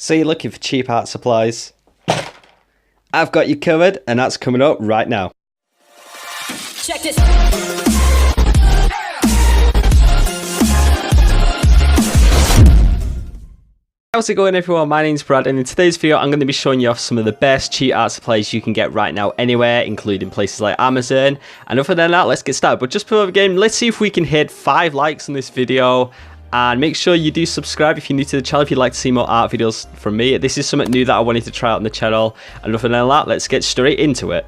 So you're looking for cheap art supplies? I've got you covered, and that's coming up right now. Check this. How's it going, everyone? My name's Brad, and in today's video I'm going to be showing you off some of the best cheap art supplies you can get right now anywhere, including places like Amazon. And other than that, let's get started. But just before the game, let's see if we can hit 5 likes on this video. And make sure you do subscribe if you're new to the channel, if you'd like to see more art videos from me. This is something new that I wanted to try out on the channel. And other than that, let's get straight into it.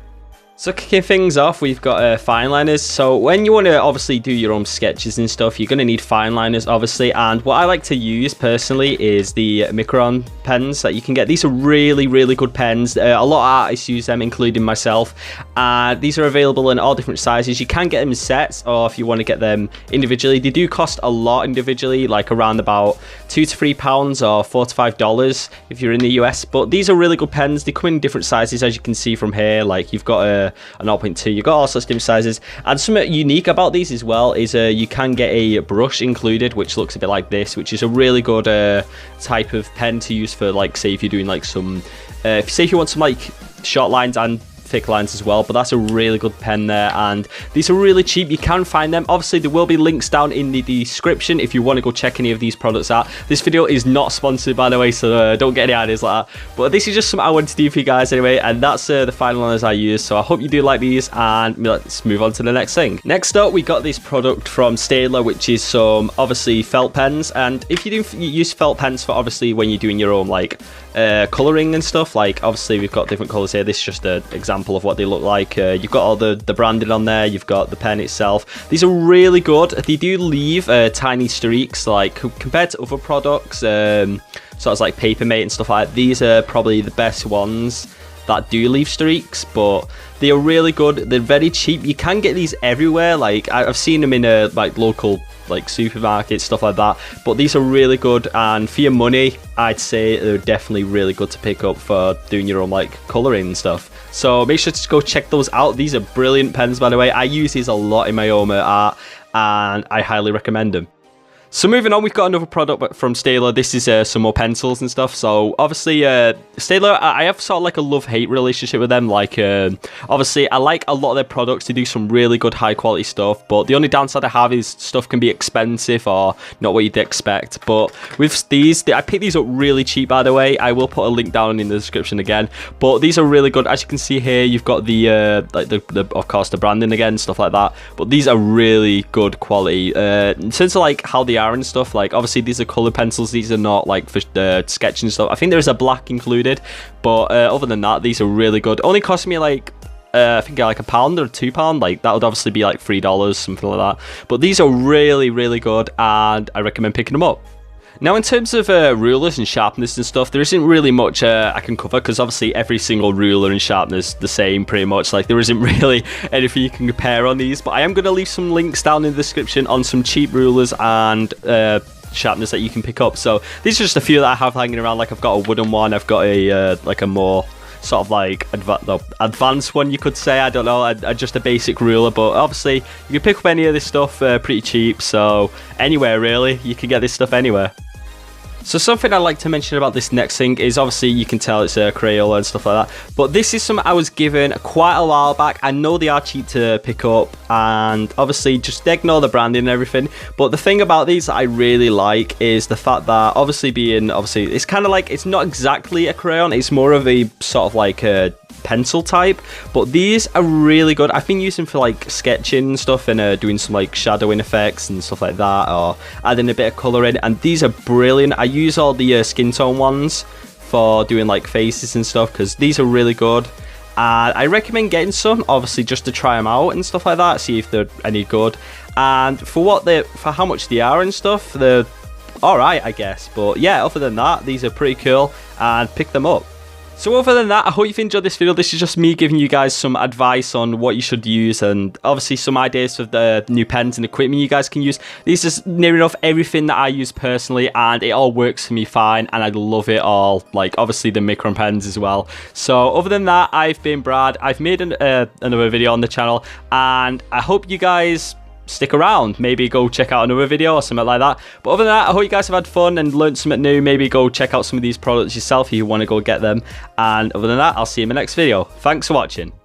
So kicking things off, we've got Fineliners. So when you want to obviously do your own sketches and stuff, you're going to need Fineliners, obviously. And what I like to use personally is the Micron pens that you can get. These are really, really good pens. A lot of artists use them, including myself. These are available in all different sizes. You can get them in sets, or if you want to get them individually. They do cost a lot individually, like around about £2 to £3 or $4 to $5 if you're in the US. But these are really good pens. They come in different sizes, as you can see from here. Like you've got a 0.2, you've got all sorts of different sizes. And something unique about these as well is you can get a brush included, which looks a bit like this, which is a really good type of pen to use for, like, say if you're doing like some if you want some like short lines and thick lines as well. But that's a really good pen there, and these are really cheap. You can find them, obviously there will be links down in the description if you want to go check any of these products out. This video is not sponsored, by the way, so don't get any ideas like that, but this is just something I wanted to do for you guys anyway. And that's the Fineliners I use, so I hope you do like these, and let's move on to the next thing. Next up, we got this product from Staedtler, which is some obviously felt pens. And if you do use felt pens for obviously when you're doing your own like colouring and stuff, like obviously we've got different colours here. This is just an example of what they look like. You've got all the branding on there, you've got the pen itself. These are really good. They do leave tiny streaks, like compared to other products, sort of like Papermate and stuff like that. These are probably the best ones that do leave streaks, but they are really good. They're very cheap. You can get these everywhere. Like I've seen them in like local like supermarkets, stuff like that. But these are really good, and for your money, I'd say they're definitely really good to pick up for doing your own like colouring and stuff. So make sure to go check those out. These are brilliant pens, by the way. I use these a lot in my own art, and I highly recommend them. So moving on, we've got another product from Staedtler. This is some more pencils and stuff. So obviously Staedtler, I have sort of like a love-hate relationship with them. Like obviously I like a lot of their products. They do some really good high quality stuff, but the only downside I have is stuff can be expensive or not what you'd expect. But with these, I picked these up really cheap, by the way. I will put a link down in the description again, but these are really good. As you can see here, you've got the like the of course the branding again, stuff like that, but these are really good quality in terms of like how they are and stuff. Like obviously these are colored pencils, these are not like for sketching stuff. I think there's a black included, but other than that, these are really good. Only cost me like I think like £1 or £2. Like that would obviously be like $3, something like that. But these are really, really good, and I recommend picking them up. Now, in terms of rulers and sharpeners and stuff, there isn't really much I can cover, because obviously every single ruler and sharpener is the same pretty much. Like there isn't really anything you can compare on these, but I am going to leave some links down in the description on some cheap rulers and sharpeners that you can pick up. So these are just a few that I have hanging around. Like I've got a wooden one, I've got a like a more sort of like advanced one, you could say. I don't know, just a basic ruler, but obviously you can pick up any of this stuff pretty cheap. So anywhere really, you can get this stuff anywhere. So something I'd like to mention about this next thing is obviously you can tell it's a Crayola and stuff like that, but this is something I was given quite a while back. I know they are cheap to pick up, and obviously just ignore the branding and everything, but the thing about these that I really like is the fact that obviously it's kind of like, it's not exactly a crayon, it's more of a sort of like a pencil type, but these are really good. I've been using for like sketching and stuff, and doing some like shadowing effects and stuff like that, or adding a bit of colour in, and these are brilliant. I use all the skin tone ones for doing like faces and stuff, because these are really good, and I recommend getting some, obviously just to try them out and stuff like that, see if they're any good. And for how much they are and stuff, they're alright, I guess. But yeah, other than that, these are pretty cool, and pick them up. So other than that, I hope you've enjoyed this video. This is just me giving you guys some advice on what you should use, and obviously some ideas for the new pens and equipment you guys can use. This is near enough everything that I use personally, and it all works for me fine, and I love it all. Like obviously the Micron pens as well. So other than that, I've been Brad. I've made another video on the channel, and I hope you guys stick around. Maybe go check out another video or something like that. But other than that, I hope you guys have had fun and learned something new. Maybe go check out some of these products yourself if you want to go get them. And other than that, I'll see you in my next video. Thanks for watching.